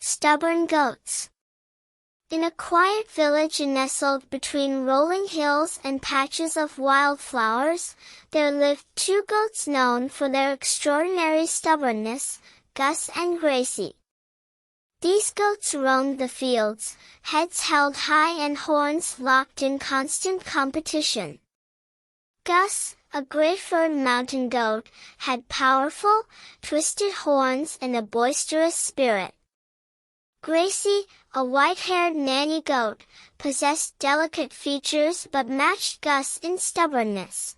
Stubborn goats. In a quiet village nestled between rolling hills and patches of wildflowers, there lived two goats known for their extraordinary stubbornness, Gus and Gracie. These goats roamed the fields, heads held high and horns locked in constant competition. Gus, a gray-furred mountain goat, had powerful, twisted horns and a boisterous spirit. Gracie, a white-haired nanny goat, possessed delicate features but matched Gus in stubbornness.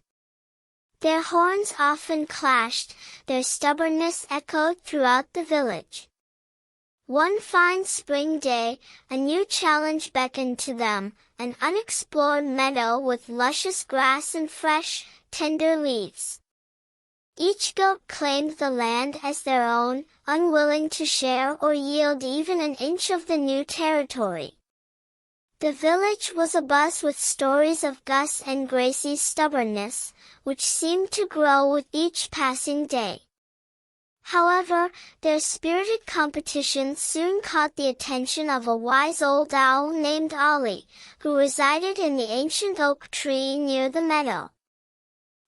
Their horns often clashed, their stubbornness echoed throughout the village. One fine spring day, a new challenge beckoned to them, an unexplored meadow with luscious grass and fresh, tender leaves. Each goat claimed the land as their own, unwilling to share or yield even an inch of the new territory. The village was abuzz with stories of Gus and Gracie's stubbornness, which seemed to grow with each passing day. However, their spirited competition soon caught the attention of a wise old owl named Ollie, who resided in the ancient oak tree near the meadow.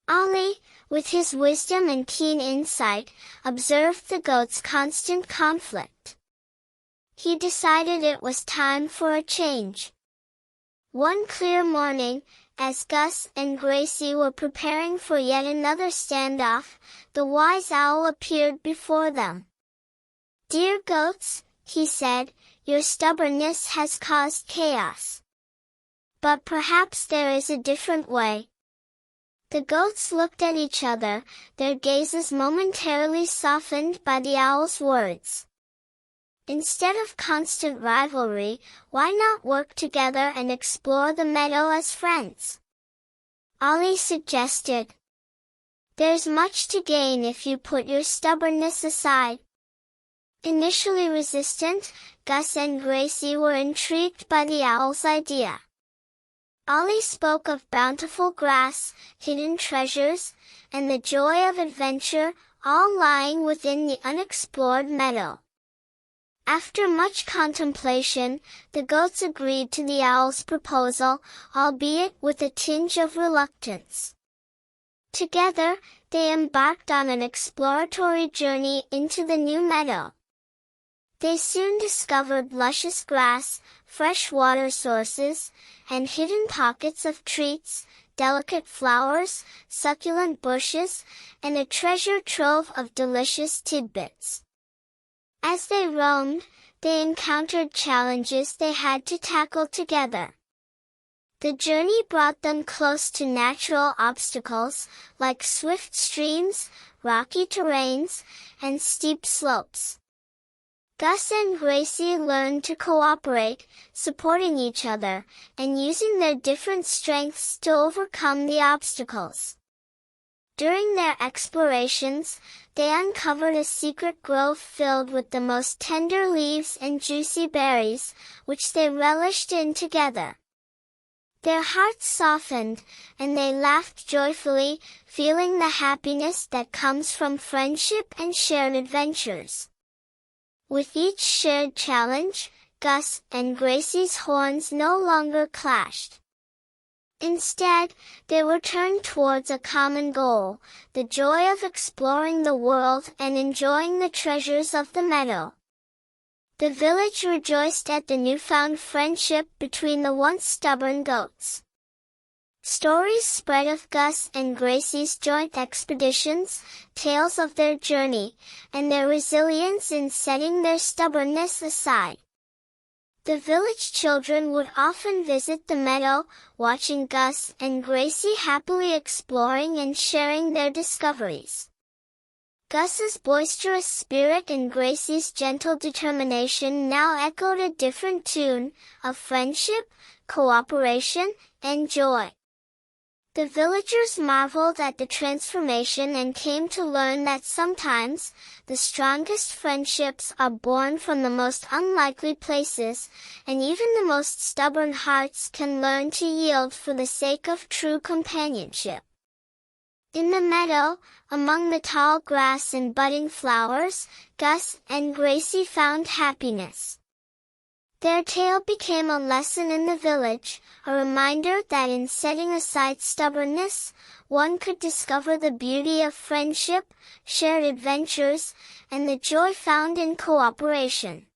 Ollie, with his wisdom and keen insight, observed the goats' constant conflict. He decided it was time for a change. One clear morning, as Gus and Gracie were preparing for yet another standoff, the wise owl appeared before them. "Dear goats," he said, "your stubbornness has caused chaos. But perhaps there is a different way." The goats looked at each other, their gazes momentarily softened by the owl's words. Instead of constant rivalry, why not work together and explore the meadow as friends? Ollie suggested. "There's much to gain if you put your stubbornness aside." Initially resistant, Gus and Gracie were intrigued by the owl's idea. Ollie spoke of bountiful grass, hidden treasures, and the joy of adventure, all lying within the unexplored meadow. After much contemplation, the goats agreed to the owl's proposal, albeit with a tinge of reluctance. Together, they embarked on an exploratory journey into the new meadow. They soon discovered luscious grass, fresh water sources, and hidden pockets of treats, delicate flowers, succulent bushes, and a treasure trove of delicious tidbits. As they roamed, they encountered challenges they had to tackle together. The journey brought them close to natural obstacles, like swift streams, rocky terrains, and steep slopes. Gus and Gracie learned to cooperate, supporting each other, and using their different strengths to overcome the obstacles. During their explorations, they uncovered a secret grove filled with the most tender leaves and juicy berries, which they relished in together. Their hearts softened, and they laughed joyfully, feeling the happiness that comes from friendship and shared adventures. With each shared challenge, Gus and Gracie's horns no longer clashed. Instead, they were turned towards a common goal, the joy of exploring the world and enjoying the treasures of the meadow. The village rejoiced at the newfound friendship between the once stubborn goats. Stories spread of Gus and Gracie's joint expeditions, tales of their journey, and their resilience in setting their stubbornness aside. The village children would often visit the meadow, watching Gus and Gracie happily exploring and sharing their discoveries. Gus's boisterous spirit and Gracie's gentle determination now echoed a different tune, of friendship, cooperation, and joy. The villagers marveled at the transformation and came to learn that sometimes, the strongest friendships are born from the most unlikely places, and even the most stubborn hearts can learn to yield for the sake of true companionship. In the meadow, among the tall grass and budding flowers, Gus and Gracie found happiness. Their tale became a lesson in the village, a reminder that in setting aside stubbornness, one could discover the beauty of friendship, shared adventures, and the joy found in cooperation.